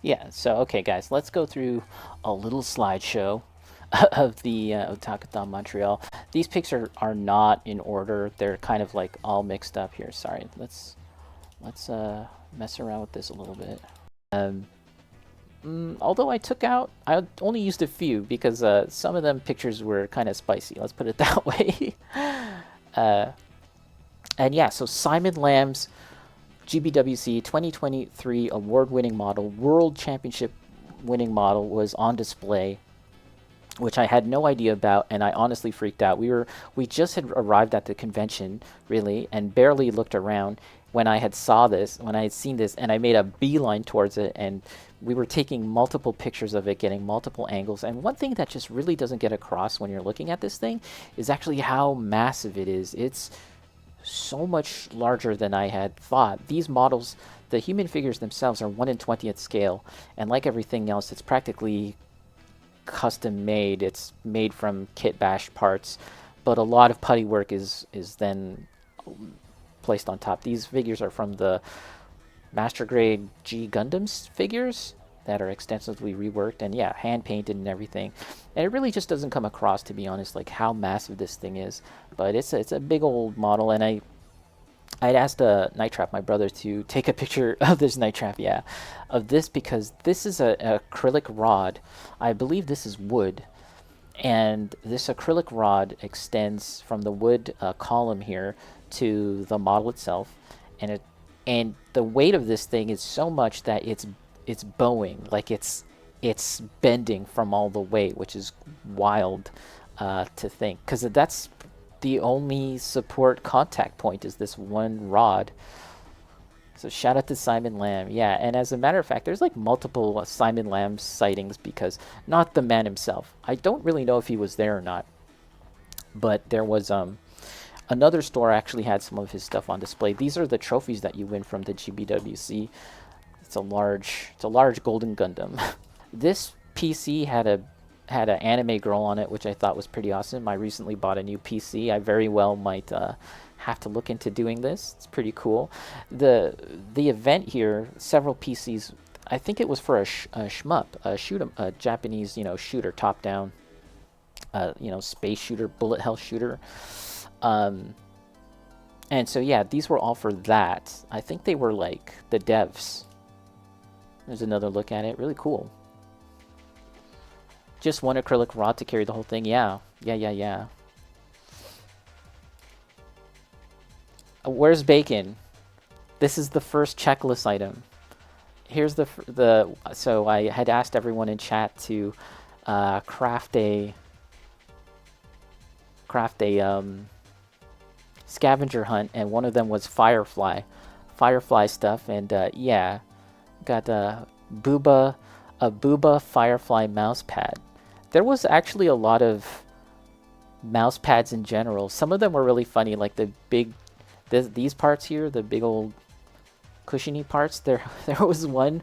Yeah, so okay, guys, let's go through a little slideshow of the Otakuthon Montreal. These pics are not in order; they're kind of like all mixed up here. Sorry, let's mess around with this a little bit. Um, although I only used a few because some of them pictures were kind of spicy. Let's put it that way. uh, and yeah, so Simon Lamb's GBWC 2023 award-winning model, World Championship winning model was on display, which I had no idea about, and I honestly freaked out. We just had arrived at the convention, really, and barely looked around when I had seen this, and I made a beeline towards it, and we were taking multiple pictures of it, getting multiple angles. And one thing that just really doesn't get across when you're looking at this thing is actually how massive it is. It's so much larger than I had thought. These models, the human figures themselves, are 1 in 20th scale, and like everything else, it's practically custom made. It's made from kit bash parts, but a lot of putty work is then placed on top. These figures are from the Master Grade G Gundams figures that are extensively reworked and yeah, hand painted and everything. And it really just doesn't come across, to be honest, like how massive this thing is. But it's a big old model, and I'd asked Night Trap, my brother, to take a picture of this Night Trap, yeah, of this because this is a acrylic rod. I believe this is wood, and this acrylic rod extends from the wood column here to the model itself, and and the weight of this thing is so much that it's bowing, like it's bending from all the weight, which is wild to think, because that's the only support contact point is this one rod. So shout out to Simon Lamb. Yeah, and as a matter of fact, there's like multiple Simon Lamb sightings because not the man himself. I don't really know if he was there or not, but there was another store actually had some of his stuff on display. These are the trophies that you win from the GBWC. It's a large golden Gundam. This PC had an anime girl on it, which I thought was pretty awesome. I recently bought a new PC. I very well might have to look into doing this. It's pretty cool. The event here, several PCs. I think it was for a shmup, a Japanese shooter, top down, space shooter, bullet hell shooter. Um, and so yeah, these were all for that. I think they were like the devs. There's another look at it. Really cool. Just one acrylic rod to carry the whole thing. Yeah. Yeah. Where's bacon? This is the first checklist item. Here's the so I had asked everyone in chat to craft a scavenger hunt, and one of them was firefly stuff, and yeah, got a booba firefly mouse pad. There was actually a lot of mouse pads in general. Some of them were really funny, like these parts here, the big old cushiony parts. There was one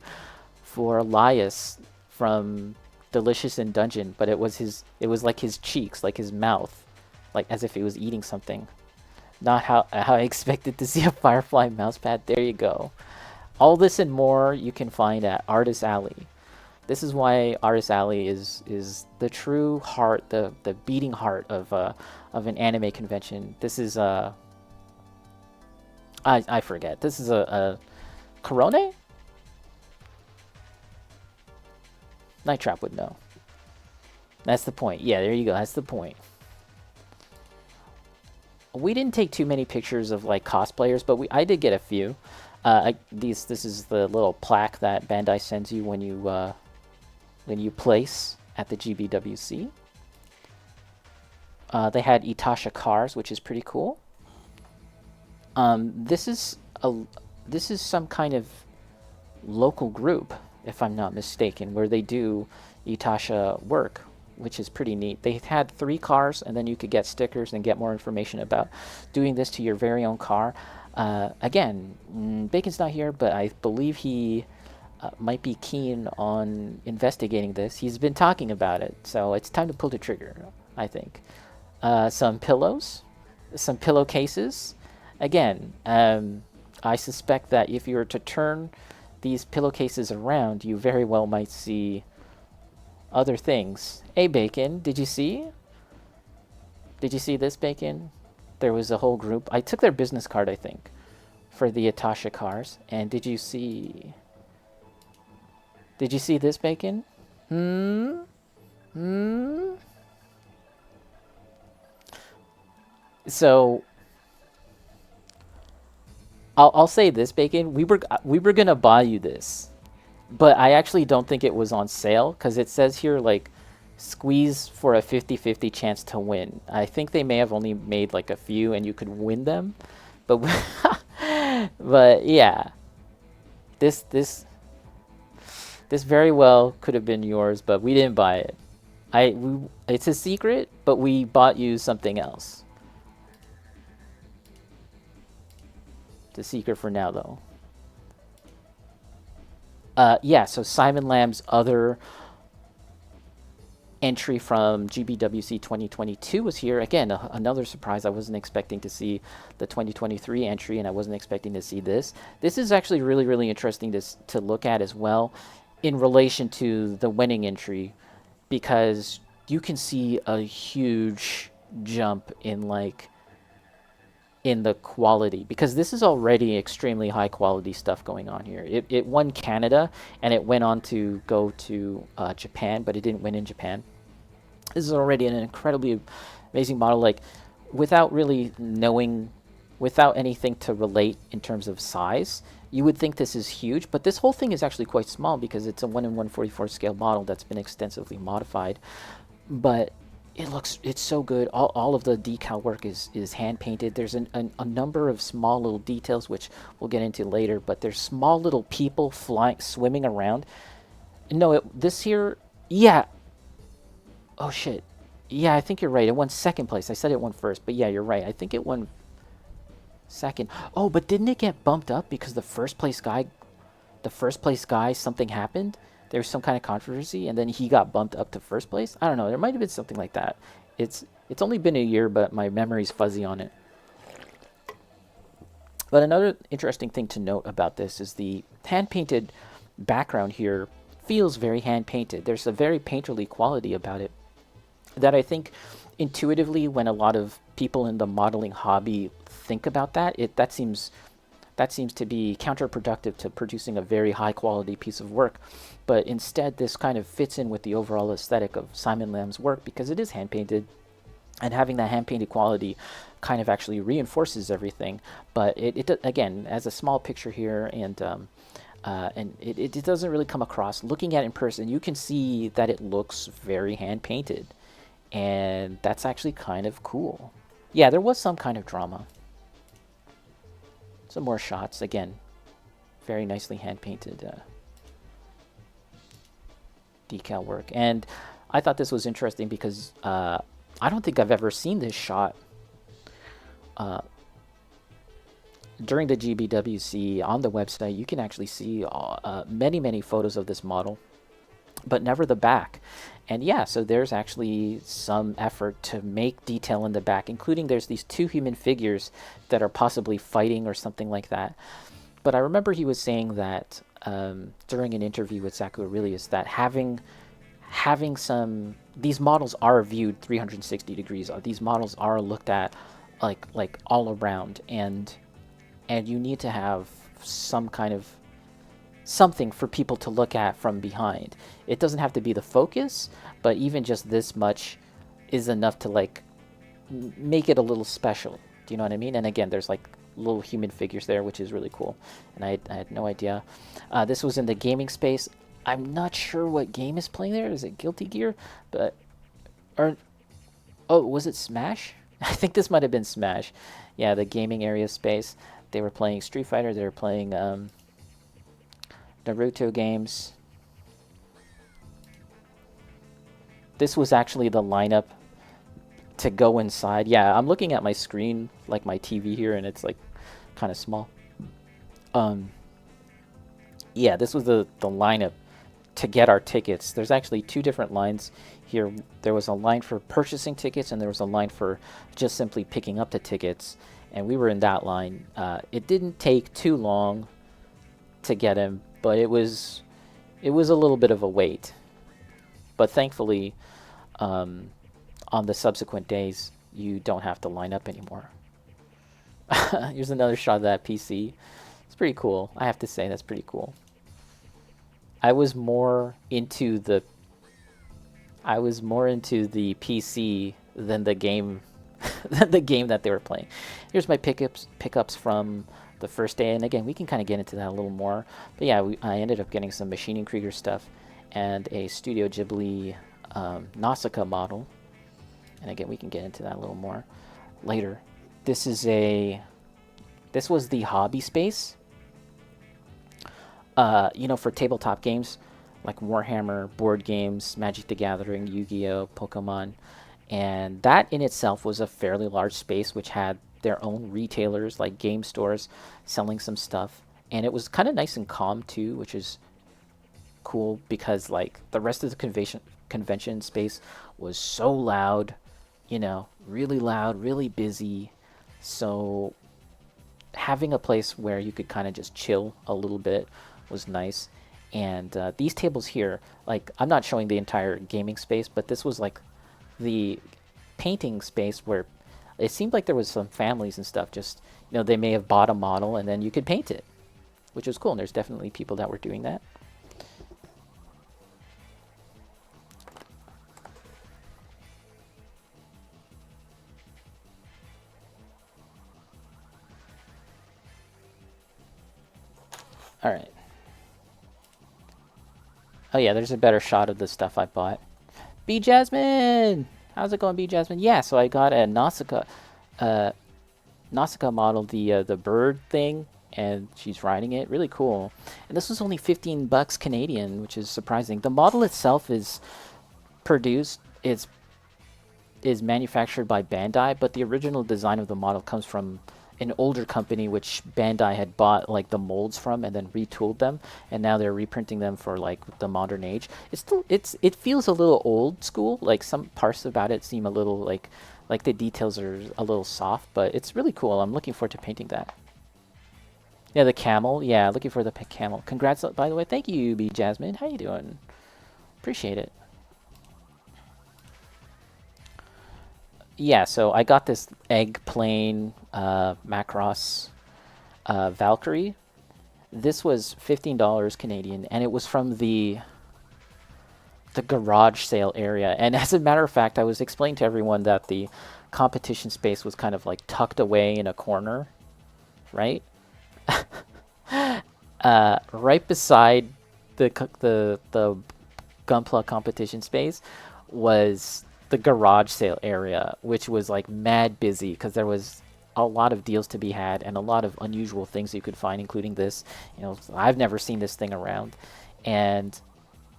for Elias from Delicious in Dungeon, but it was like his cheeks, like his mouth, like as if he was eating something. Not how I expected to see a Firefly mousepad. There you go. All this and more you can find at Artist Alley. This is why Artist Alley is the true heart, the beating heart of an anime convention. This is I forget. This is a Corone? Night Trap would know. That's the point. Yeah, there you go. That's the point. We didn't take too many pictures of like cosplayers, but I did get a few. This is the little plaque that Bandai sends you when you place at the GBWC. They had Itasha cars, which is pretty cool. This is some kind of local group, if I'm not mistaken, where they do Itasha work, which is pretty neat. They had 3 cars, and then you could get stickers and get more information about doing this to your very own car. Again, Bacon's not here, but I believe he might be keen on investigating this. He's been talking about it, so it's time to pull the trigger, I think. Some pillows, some pillowcases. Again, I suspect that if you were to turn these pillowcases around, you very well might see other things. Hey, Bacon, did you see? Did you see this, Bacon? There was a whole group. I took their business card, I think, for the Atasha cars. And did you see... Did you see this, Bacon? Hmm? Hmm? So... I'll say this, Bacon. We were gonna buy you this, but I actually don't think it was on sale because it says here like squeeze for a 50-50 chance to win. I think they may have only made like a few and you could win them, but but yeah, this very well could have been yours, but we didn't buy it. It's a secret, but we bought you something else. It's a secret for now, though. Yeah, so Simon Lamb's other entry from GBWC 2022 was here. Again, another surprise. I wasn't expecting to see the 2023 entry, and I wasn't expecting to see this. This is actually really, really interesting to look at as well in relation to the winning entry, because you can see a huge jump in like in the quality, because this is already extremely high quality stuff going on here. It won Canada and it went on to go to Japan, but it didn't win in Japan. This is already an incredibly amazing model, like without really knowing, without anything to relate in terms of size, you would think this is huge, but this whole thing is actually quite small because it's a 1 in 144 scale model that's been extensively modified. But it's so good. All of the decal work is hand painted. There's a number of small little details which we'll get into later, but there's small little people swimming around. No, this here, yeah. Oh shit. Yeah, I think you're right. It won second place. I said it won first, but yeah, you're right. I think it won second. Oh, but didn't it get bumped up because the first place guy, something happened? There was some kind of controversy, and then he got bumped up to first place. I don't know. There might have been something like that. It's only been a year, but my memory's fuzzy on it. But another interesting thing to note about this is the hand-painted background here feels very hand-painted. There's a very painterly quality about it that I think intuitively, when a lot of people in the modeling hobby think about that, that seems to be counterproductive to producing a very high quality piece of work. But instead, this kind of fits in with the overall aesthetic of Simon Lamb's work because it is hand painted, and having that hand painted quality kind of actually reinforces everything. But it again, as a small picture here, and it doesn't really come across. Looking at it in person, you can see that it looks very hand painted, and that's actually kind of cool. Yeah, there was some kind of drama. Some more shots, again, very nicely hand-painted decal work. And I thought this was interesting because I don't think I've ever seen this shot during the GBWC. On the website, you can actually see many, many photos of this model, but never the back. And yeah, so there's actually some effort to make detail in the back, including there's these two human figures that are possibly fighting or something like that. But I remember he was saying that during an interview with Zaku Aurelius that having these models are viewed 360 degrees. These models are looked at like all around, and you need to have some kind of something for people to look at from behind. It doesn't have to be the focus, but even just this much is enough to like make it a little special. Do you know what I mean? And again, there's like little human figures there, which is really cool. And I had no idea. This was in the gaming space. I'm not sure what game is playing there. Is it Guilty Gear? Oh, was it Smash? I think this might have been Smash. Yeah, the gaming area space. They were playing Street Fighter. They were playing Naruto games. This was actually the lineup to go inside. Yeah, I'm looking at my screen, like my TV here, and it's like kind of small. Yeah, this was the lineup to get our tickets. There's actually two different lines here. There was a line for purchasing tickets, and there was a line for just simply picking up the tickets, and we were in that line. It didn't take too long to get him. but it was a little bit of a wait. But thankfully, on the subsequent days, you don't have to line up anymore. Here's another shot of that PC. It's pretty cool. I have to say that's pretty cool. I was more into the PC than the game than the game that they were playing. Here's my pickups from the first day, and again, we can kind of get into that a little more. But yeah, I ended up getting some Machining Krieger stuff and a Studio Ghibli Nausicaa model. And again, we can get into that a little more later. This was the hobby space. For tabletop games like Warhammer, board games, Magic the Gathering, Yu-Gi-Oh, Pokemon. And that in itself was a fairly large space, which had their own retailers like game stores selling some stuff. And it was kind of nice and calm too, which is cool because like the rest of the convention space was so loud, really loud, really busy. So having a place where you could kind of just chill a little bit was nice. And these tables here, like, I'm not showing the entire gaming space, but this was like the painting space where it seemed like there was some families and stuff. Just, they may have bought a model and then you could paint it, which was cool. And there's definitely people that were doing that. All right. Oh yeah, there's a better shot of the stuff I bought. B Jasmine, how's it going, B Jasmine? Yeah, so I got a Nausicaa model, the bird thing, and she's riding it. Really cool. And this was only 15 bucks Canadian, which is surprising. The model itself is produced, is manufactured by Bandai, but the original design of the model comes from an older company which Bandai had bought like the molds from and then retooled them, and now they're reprinting them for like the modern age. It feels a little old school. Like some parts about it seem a little like the details are a little soft, but it's really cool. I'm looking forward to painting that. Yeah, the camel. Yeah, looking for the camel. Congrats, by the way. Thank you, B Jasmine. How you doing? Appreciate it. Yeah, so I got this egg plane Macross Valkyrie. This was $15 Canadian, and it was from the garage sale area. And as a matter of fact, I was explaining to everyone that the competition space was kind of like tucked away in a corner, right? Right beside the Gunpla competition space was the garage sale area, which was like mad busy because there was a lot of deals to be had and a lot of unusual things you could find, including this. I've never seen this thing around, and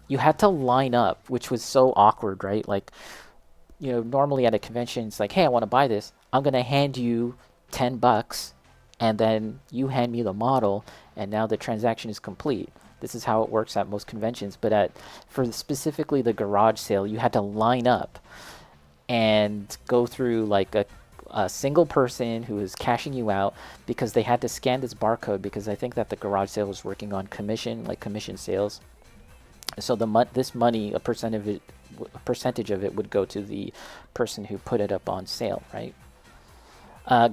you had to line up, which was so awkward, right? Like, normally at a convention, it's like, hey, I want to buy this. I'm gonna hand you $10, and then you hand me the model, and now the transaction is complete. This is how it works at most conventions, but for specifically the garage sale, you had to line up and go through like a single person who was cashing you out because they had to scan this barcode, because I think that the garage sale was working on commission sales. So this money, a percentage of it would go to the person who put it up on sale, right?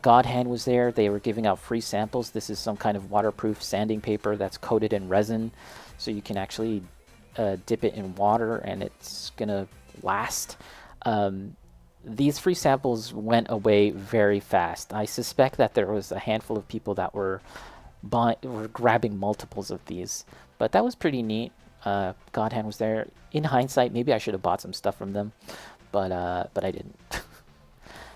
God Hand was there. They were giving out free samples. This is some kind of waterproof sanding paper that's coated in resin, so you can actually dip it in water and it's gonna last. These free samples went away very fast. I suspect that there was a handful of people that were grabbing multiples of these, but that was pretty neat. God Hand was there. In hindsight, maybe I should have bought some stuff from them, but I didn't.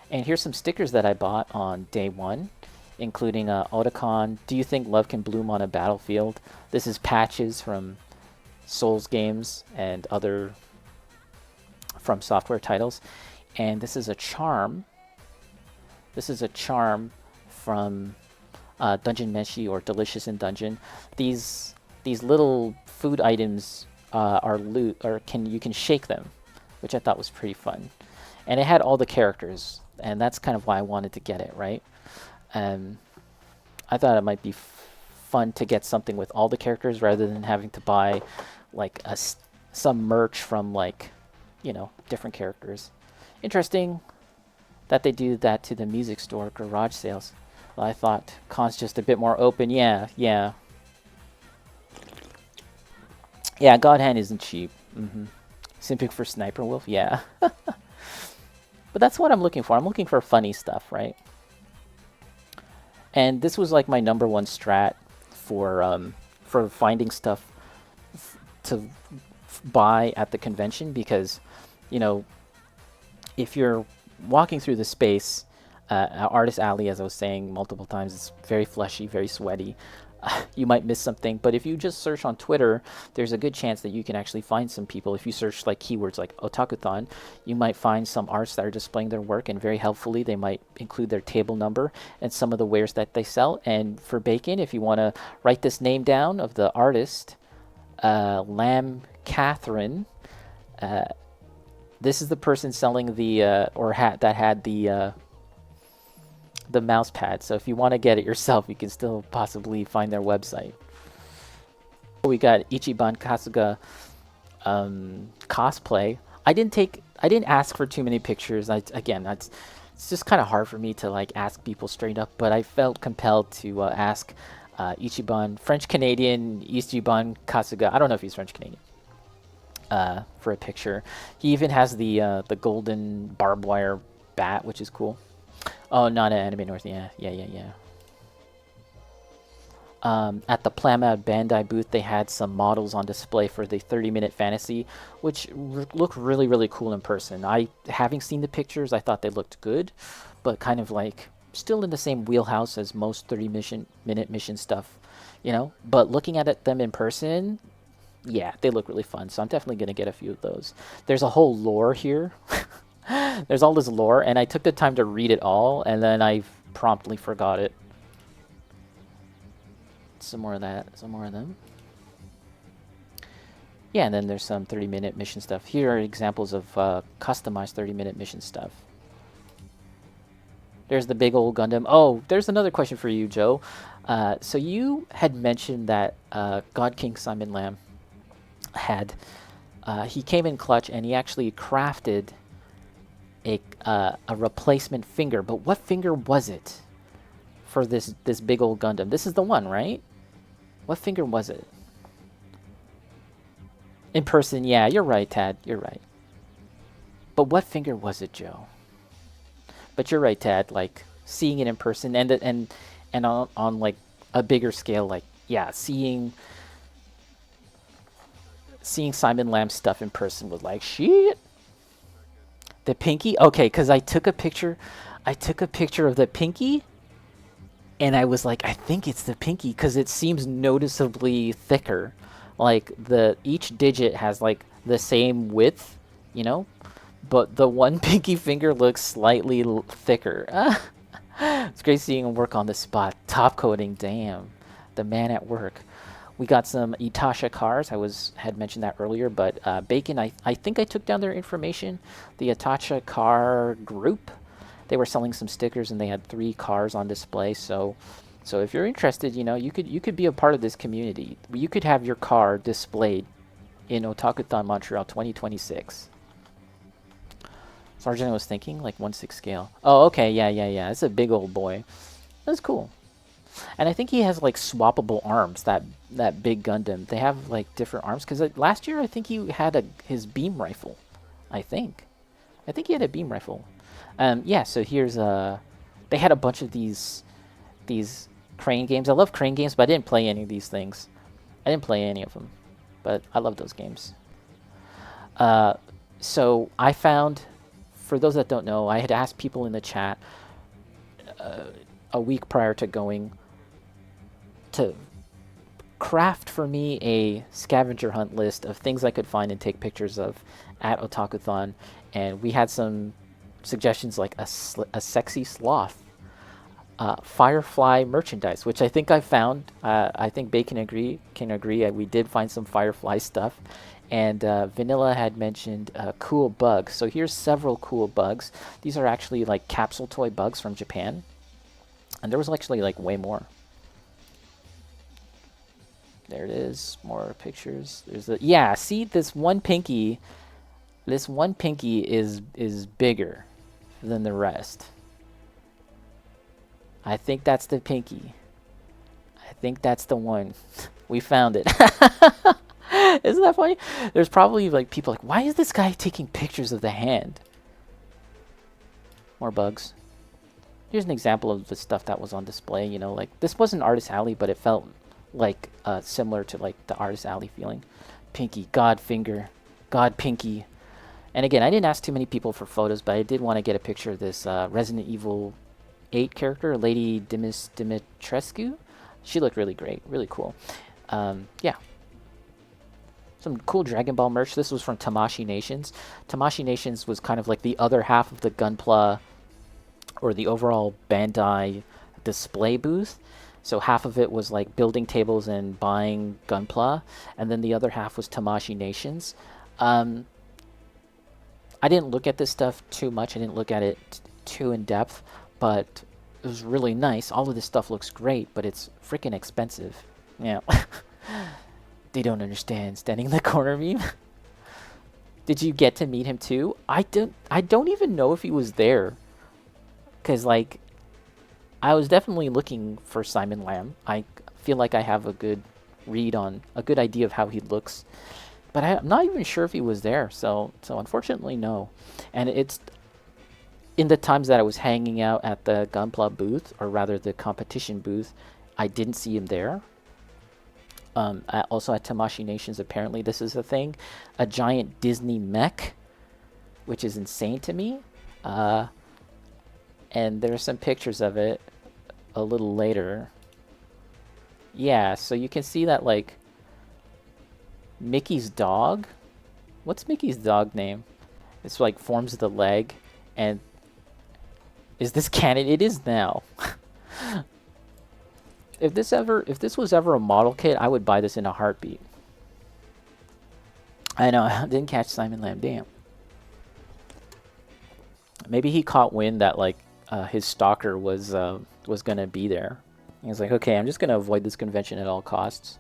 And here's some stickers that I bought on day one, including Otakuthon. Do you think love can bloom on a battlefield? This is patches from Souls games and other From Software titles. And this is a charm. This is a charm from Dungeon Meshi or Delicious in Dungeon. These little food items are loot, or you can shake them, which I thought was pretty fun. And it had all the characters, and that's kind of why I wanted to get it, right? I thought it might be fun to get something with all the characters rather than having to buy like some merch from like, you know, different characters. Interesting that they do that to the music store garage sales. Well, I thought con's just a bit more open. Yeah. God Hand isn't cheap. Simping for Sniper Wolf, yeah. But that's what I'm looking for. I'm looking for funny stuff, right? And this was like my #1 strat for finding stuff to buy at the convention, because, you know, if you're walking through the space, Artist Alley, as I was saying multiple times, it's very fleshy, very sweaty. You might miss something, but if you just search on Twitter, there's a good chance that you can actually find some people. If you search like keywords like Otakuthon, you might find some artists that are displaying their work, and very helpfully they might include their table number and some of the wares that they sell. And for Bacon, if you want to write this name down of the artist, Lamb Catherine, this is the person selling the that had the mouse pad. So if you want to get it yourself, you can still possibly find their website. We got Ichiban Kasuga cosplay. I didn't ask for too many pictures. It's just kind of hard for me to like ask people straight up, but I felt compelled to ask Ichiban, French Canadian Ichiban Kasuga. I don't know if he's French Canadian. For a picture. He even has the golden barbed wire bat, which is cool. Oh, not an Anime North. Yeah. At the Plamad Bandai booth, they had some models on display for the 30-minute fantasy, which looked really, really cool in person. Having seen the pictures, I thought they looked good, but kind of like still in the same wheelhouse as most 30-minute mission stuff, you know? But looking at them in person, yeah, they look really fun, so I'm definitely going to get a few of those. There's a whole lore here. There's all this lore, and I took the time to read it all, and then I promptly forgot it. Some more of that, some more of them. Yeah, and then there's some 30-minute mission stuff. Here are examples of customized 30-minute mission stuff. There's the big old Gundam. Oh, there's another question for you, Joe. So you had mentioned that God King Simon Lamb he came in clutch, and he actually crafted a replacement finger. But what finger was it for this big old Gundam? This is the one, right? What finger was it? In person, yeah, you're right, Tad. You're right. But what finger was it, Joe? But you're right, Tad. Like seeing it in person, and on like a bigger scale, like yeah, seeing Simon Lamb's stuff in person was like shit. The pinky? Okay, because I took a picture of the pinky, and I was like, I think it's the pinky because it seems noticeably thicker. Like each digit has like the same width, you know, but the one pinky finger looks slightly thicker. It's great seeing him work on the spot. Top coating, damn, the man at work. We got some Itasha cars. Had mentioned that earlier, but Bacon, I think I took down their information. The Itasha car group, they were selling some stickers, and they had 3 cars on display. So if you're interested, you know, you could be a part of this community. You could have your car displayed in Otakuthon Montreal 2026. Sergeant was thinking like 1/6 scale. Oh, okay, yeah. It's a big old boy. That's cool. And I think he has like swappable arms. That big Gundam, they have like different arms. Because last year I think he had his beam rifle. I think he had a beam rifle. Yeah. So here's they had a bunch of these crane games. I love crane games, but I didn't play any of these things. I didn't play any of them, but I love those games. So I found, for those that don't know, I had asked people in the chat a week prior to going to craft for me a scavenger hunt list of things I could find and take pictures of at Otakuthon, and we had some suggestions like a sexy sloth, Firefly merchandise, which I think I found. I think Bacon can agree. We did find some Firefly stuff, and Vanilla had mentioned cool bugs. So here's several cool bugs. These are actually like capsule toy bugs from Japan, and there was actually like way more. There it is. More pictures. There's a yeah. See this one pinky. This one pinky is bigger than the rest. I think that's the pinky. I think that's the one. We found it. Isn't that funny? There's probably like people like, why is this guy taking pictures of the hand? More bugs. Here's an example of the stuff that was on display. You know, like this wasn't Artist Alley, but it felt like similar to like the Artist Alley feeling. Pinky, God finger, God pinky. And again, I didn't ask too many people for photos, but I did want to get a picture of this Resident Evil 8 character, Lady Dimitrescu. She looked really great, really cool. Yeah. Some cool Dragon Ball merch. This was from Tamashii Nations. Tamashii Nations was kind of like the other half of the Gunpla, or the overall Bandai display booth. So half of it was like building tables and buying Gunpla, and then the other half was Tamashii Nations. I didn't look at this stuff too much. I didn't look at it too in depth, but it was really nice. All of this stuff looks great, but it's freaking expensive. Yeah. They don't understand. Standing in the corner meme. Did you get to meet him too? I don't even know if he was there. Cause like, I was definitely looking for Simon Lamb. I feel like I have a good idea of how he looks, but I'm not even sure if he was there. So unfortunately, no. And it's in the times that I was hanging out at the Gunpla booth, or rather the competition booth, I didn't see him there. Also at Tamashii Nations, apparently this is a thing, a giant Disney mech, which is insane to me. And there's some pictures of it a little later. Yeah, so you can see that, like, Mickey's dog? What's Mickey's dog name? It's like forms the leg, and is this canon? It is now. If this was ever a model kit, I would buy this in a heartbeat. I know, I didn't catch Simon Lamb, damn. Maybe he caught wind that like his stalker was gonna be there. He was like, okay, I'm just gonna avoid this convention at all costs.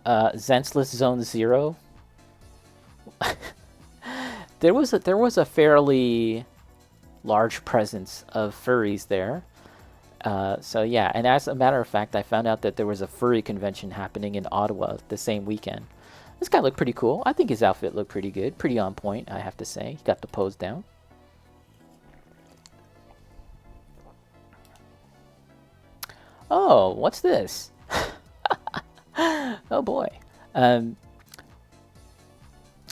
Zensless Zone 0. There was a fairly large presence of furries there. So yeah, and as a matter of fact, I found out that there was a furry convention happening in Ottawa the same weekend. This guy looked pretty cool. I think his outfit looked pretty good. Pretty on point, I have to say. He got the pose down. Oh, what's this? Oh boy.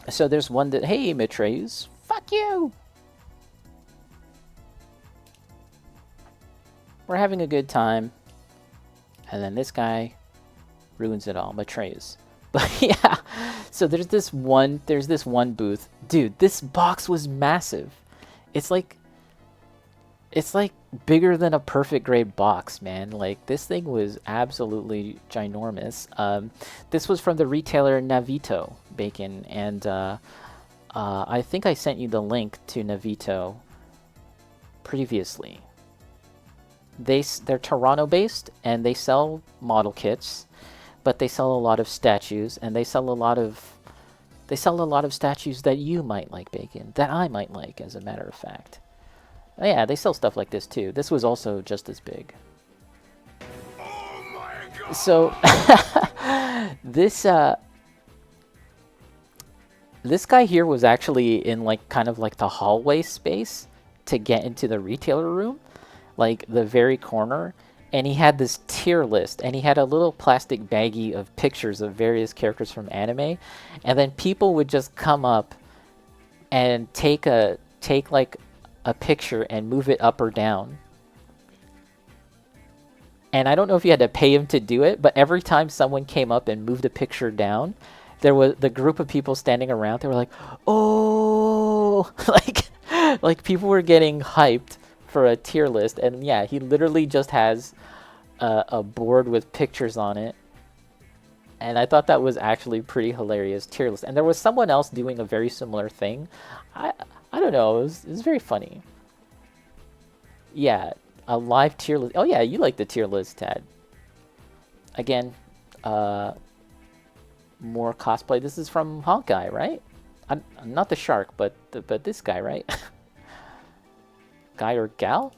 So there's one that, hey, Matreus, fuck you! We're having a good time. And then this guy ruins it all, Matreus. But yeah, so there's this one booth. Dude, this box was massive. It's like bigger than a perfect grade box, man. Like, this thing was absolutely ginormous. This was from the retailer Navito, Bacon, and I think I sent you the link to Navito previously. They're Toronto based, and they sell model kits, but they sell a lot of statues, and they sell a lot of statues that you might like, Bacon, that I might like, as a matter of fact. Oh, yeah, they sell stuff like this too. This was also just as big. Oh my God. So this guy here was actually in like kind of like the hallway space to get into the retailer room, like the very corner, and he had this tier list, and he had a little plastic baggie of pictures of various characters from anime, and then people would just come up and take like a picture and move it up or down. And I don't know if you had to pay him to do it, but every time someone came up and moved a picture down, there was the group of people standing around. They were like, "Oh!" like people were getting hyped for a tier list. And yeah, he literally just has a board with pictures on it. And I thought that was actually pretty hilarious, tier list. And there was someone else doing a very similar thing. I don't know, it was very funny. Yeah, A live tier list. Oh yeah, you like the tier list, Tad. Again, more cosplay. This is from Honkai, right? Not the shark, but this guy, right? Guy or gal?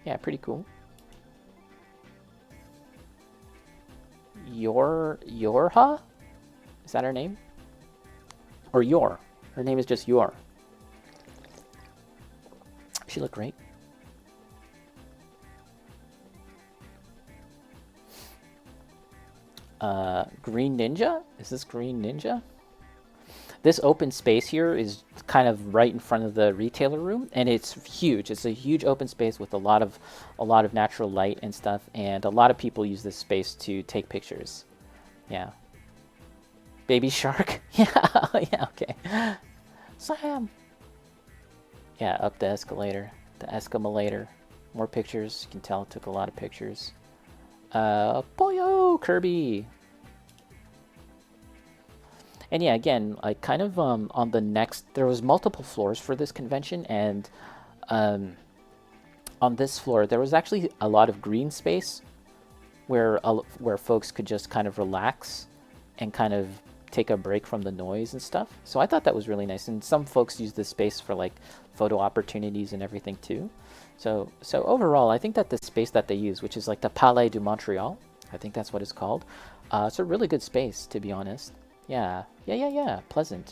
Yeah, pretty cool. Yorha? Is that her name? Or Yor? Her name is just Yor. She looked great. Green Ninja? Is this Green Ninja? This open space here is kind of right in front of the retailer room, and it's huge. It's a huge open space with a lot of natural light and stuff, and a lot of people use this space to take pictures. Yeah. Baby shark? Yeah, yeah, okay. Sam! Yeah, up the escalator. The escalator. More pictures. You can tell it took a lot of pictures. Pollo! Kirby! And yeah, again, like kind of on the next, there was multiple floors for this convention, and on this floor there was actually a lot of green space where folks could just kind of relax and kind of take a break from the noise and stuff. So I thought that was really nice, and some folks use this space for like photo opportunities and everything too. So overall, I think that the space that they use, which is like the Palais du Montreal, I think that's what it's called. It's a really good space, to be honest. Yeah, pleasant.